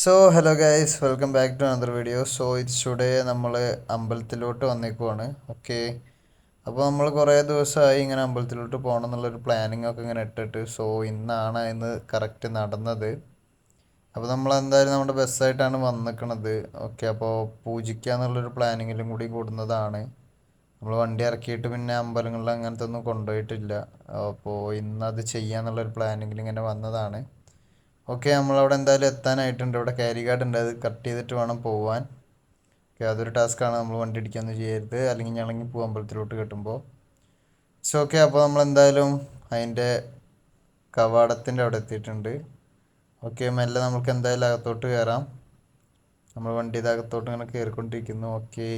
So hello guys, welcome back to another video. So it's today നമ്മൾ അമ്പലത്തിലോട്ട് വന്നേക്കുവാണ്. Okay, അപ്പോൾ നമ്മൾ കുറേ ദിവസമായി ഇങ്ങനെ അമ്പലത്തിലോട്ട് പോകണം എന്നുള്ളൊരു പ്ലാനിങ് ഒക്കെ ഇങ്ങനെ ഇട്ടിട്ട്. സോ ഇന്നാണ് ഇന്ന് കറക്റ്റ് നടന്നത്. അപ്പോൾ നമ്മൾ എന്തായാലും നമ്മുടെ ബസ്സായിട്ടാണ് വന്നിക്കണത്. ഓക്കെ, അപ്പോൾ പൂജിക്കുക എന്നുള്ളൊരു പ്ലാനിങ്ങിലും കൂടി കൂടുന്നതാണ്. നമ്മൾ വണ്ടി ഇറക്കിയിട്ട് പിന്നെ അമ്പലങ്ങളിൽ അങ്ങനത്തെ ഒന്നും കൊണ്ടുപോയിട്ടില്ല. അപ്പോൾ ഇന്നത് ചെയ്യാന്നുള്ളൊരു പ്ലാനിങ്ങിൽ ഇങ്ങനെ വന്നതാണ്. ഓക്കെ, നമ്മളവിടെ എന്തായാലും എത്താനായിട്ടുണ്ട്. ഇവിടെ ക്യാരി കാർഡ് ഉണ്ട്, അത് കട്ട് ചെയ്തിട്ട് വേണം പോവാൻ. ഓക്കെ, അതൊരു ടാസ്ക്കാണ്. നമ്മൾ വണ്ടി ഇടിക്കാമെന്ന് ചെയ്യരുത്, അല്ലെങ്കിൽ ഞങ്ങളെങ്കിൽ പോകാൻ അമ്പലത്തിലോട്ട് കിട്ടുമ്പോൾ. സോ ഓക്കെ, അപ്പോൾ നമ്മൾ എന്തായാലും അതിൻ്റെ കവാടത്തിൻ്റെ അവിടെ എത്തിയിട്ടുണ്ട്. ഓക്കെ, മെല്ലെ നമുക്ക് എന്തായാലും അകത്തോട്ട് കയറാം. നമ്മൾ വണ്ടി അകത്തോട്ട് ഇങ്ങനെ കയറിക്കൊണ്ടിരിക്കുന്നു. ഓക്കെ,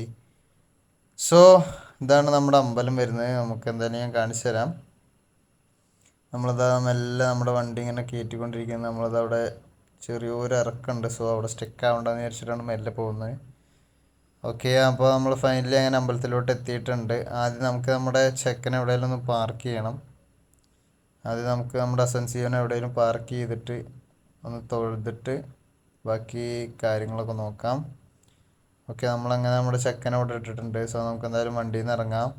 സോ ഇതാണ് നമ്മുടെ അമ്പലം വരുന്നത്. നമുക്ക് എന്തായാലും ഞാൻ കാണിച്ചു തരാം. നമ്മളതാ മെല്ലെ നമ്മുടെ വണ്ടി ഇങ്ങനെ കയറ്റിക്കൊണ്ടിരിക്കുന്നത്. നമ്മളത് അവിടെ ചെറിയൊരു ഇറക്കമുണ്ട്. സോ അവിടെ സ്റ്റെക്ക് ആവണ്ടെന്ന് വിചാരിച്ചിട്ടാണ് മെല്ലെ പോകുന്നത്. ഓക്കെ, അപ്പോൾ നമ്മൾ ഫൈനലി അങ്ങനെ അമ്പലത്തിലോട്ട് എത്തിയിട്ടുണ്ട്. ആദ്യം നമുക്ക് നമ്മുടെ ചെക്കനെ എവിടെയെങ്കിലും ഒന്ന് പാർക്ക് ചെയ്യണം. ആദ്യം നമുക്ക് നമ്മുടെ അസൻസിയോനെ എവിടെയെങ്കിലും പാർക്ക് ചെയ്തിട്ട് ഒന്ന് തൊഴുതിട്ട് ബാക്കി കാര്യങ്ങളൊക്കെ നോക്കാം. ഓക്കെ, നമ്മളങ്ങനെ നമ്മുടെ ചെക്കനെ അവിടെ ഇട്ടിട്ടുണ്ട്. സോ നമുക്ക് എന്തായാലും വണ്ടിയിൽ നിന്ന് ഇറങ്ങാം.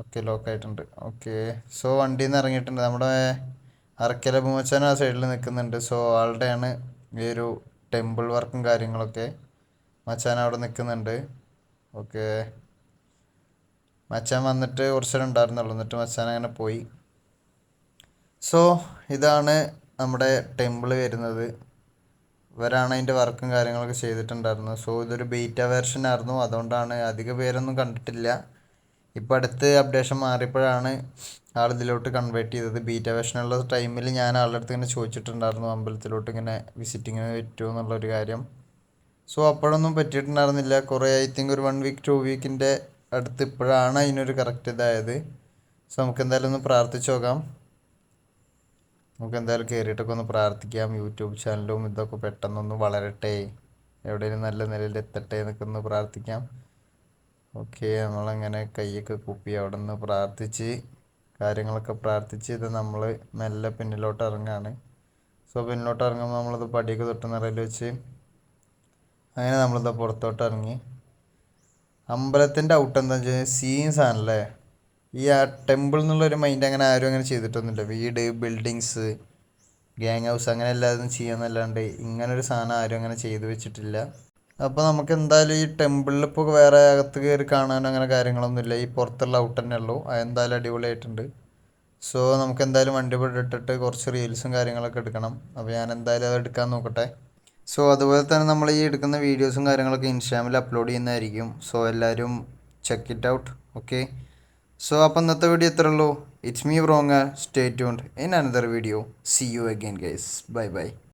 ഓക്കെ, ലോക്കായിട്ടുണ്ട്. ഓക്കെ, സോ വണ്ടിയിൽ നിന്ന് ഇറങ്ങിയിട്ടുണ്ട്. നമ്മുടെ അറക്കല പൂമച്ചാൻ ആ സൈഡിൽ നിൽക്കുന്നുണ്ട്. സോ ആളുടെയാണ് ഈ ഒരു ടെമ്പിൾ വർക്കും കാര്യങ്ങളൊക്കെ. മച്ചാൻ അവിടെ നിൽക്കുന്നുണ്ട്. ഓക്കെ, മച്ചാൻ വന്നിട്ട് കുറച്ച് നേരം ഉണ്ടായിരുന്നുള്ളൂ, എന്നിട്ട് മച്ചാൻ അങ്ങനെ പോയി. സോ ഇതാണ് നമ്മുടെ ടെമ്പിൾ വരുന്നത്. ഇവരാണ് അതിൻ്റെ വർക്കും കാര്യങ്ങളൊക്കെ ചെയ്തിട്ടുണ്ടായിരുന്നത്. സോ ഇതൊരു ബീറ്റ വേർഷൻ ആയിരുന്നു, അതുകൊണ്ടാണ് അധിക പേരൊന്നും കണ്ടിട്ടില്ല. ഇപ്പോൾ അടുത്ത് അപ്ഡേഷൻ മാറിയപ്പോഴാണ് ആൾ ഇതിലോട്ട് കൺവേർട്ട് ചെയ്തത്. ബീറ്റ വേർഷനുള്ള ടൈമിൽ ഞാൻ ആളുടെ അടുത്ത് ഇങ്ങനെ ചോദിച്ചിട്ടുണ്ടായിരുന്നു അമ്പലത്തിലോട്ട് ഇങ്ങനെ വിസിറ്റിങ്ങിന് പറ്റുമോ എന്നുള്ളൊരു കാര്യം. സോ അപ്പോഴൊന്നും പറ്റിയിട്ടുണ്ടായിരുന്നില്ല. കുറേ ഐ തിങ്ക് ഒരു 1 വീക്ക് 2 വീക്കിൻ്റെ അടുത്ത് ഇപ്പോഴാണ് അതിനൊരു കറക്റ്റ് ഇതായത്. സോ നമുക്ക് എന്തായാലും ഒന്ന് പ്രാർത്ഥിച്ച് നോക്കാം. നമുക്ക് എന്തായാലും കയറിയിട്ടൊക്കെ ഒന്ന് പ്രാർത്ഥിക്കാം. യൂട്യൂബ് ചാനലും ഇതൊക്കെ പെട്ടെന്നൊന്ന് വളരട്ടെ, എവിടെയെങ്കിലും നല്ല നിലയിൽ എത്തട്ടെ എന്നൊക്കെ ഒന്ന് പ്രാർത്ഥിക്കാം. ഓക്കെ, നമ്മളങ്ങനെ കൈയൊക്കെ കുപ്പി അവിടെ നിന്ന് പ്രാർത്ഥിച്ച് കാര്യങ്ങളൊക്കെ പ്രാർത്ഥിച്ച് ഇത് നമ്മൾ മെല്ലെ പിന്നിലോട്ട് ഇറങ്ങുകയാണ്. സോ പിന്നിലോട്ട് ഇറങ്ങുമ്പോൾ നമ്മളത് പടിയൊക്കെ തൊട്ട് നിറയിൽ വെച്ച് അങ്ങനെ നമ്മളിത് പുറത്തോട്ട് ഇറങ്ങി. അമ്പലത്തിൻ്റെ ഔട്ട് എന്താ വെച്ചാൽ സീൻസ് ആണല്ലേ. ഈ ആ ടെമ്പിൾ എന്നുള്ളൊരു മൈൻഡ് അങ്ങനെ ആരും അങ്ങനെ ചെയ്തിട്ടൊന്നുമില്ല. വീട്, ബിൽഡിങ്സ്, ഗ്യാങ് ഹൗസ് അങ്ങനെ എല്ലാവരും ചെയ്യാന്നല്ലാണ്ട് ഇങ്ങനൊരു സാധനം ആരും അങ്ങനെ ചെയ്തു വെച്ചിട്ടില്ല. അപ്പോൾ നമുക്ക് എന്തായാലും ഈ ടെമ്പിളിൽ ഇപ്പോൾ വേറെ അകത്ത് കയറി കാണാനോ അങ്ങനെ കാര്യങ്ങളൊന്നുമില്ല. ഈ പുറത്തുള്ള ഔട്ട് തന്നെ ഉള്ളൂ. അതെന്തായാലും അടിപൊളിയായിട്ടുണ്ട്. സോ നമുക്ക് എന്തായാലും വണ്ടി ഇവിടെ ഇട്ടിട്ട് കുറച്ച് റീൽസും കാര്യങ്ങളൊക്കെ എടുക്കണം. അപ്പോൾ ഞാൻ എന്തായാലും അത് എടുക്കാൻ നോക്കട്ടെ. സോ അതുപോലെ തന്നെ നമ്മൾ ഈ എടുക്കുന്ന വീഡിയോസും കാര്യങ്ങളൊക്കെ ഇൻസ്റ്റാഗ്രാമിൽ അപ്ലോഡ് ചെയ്യുന്നതായിരിക്കും. സോ എല്ലാവരും check it out. Okay, so അപ്പോൾ ഇന്നത്തെ വീഡിയോ ഇത്രേ ഉള്ളൂ. It's me wrong. Stay tuned in another video. See you again guys. Bye by.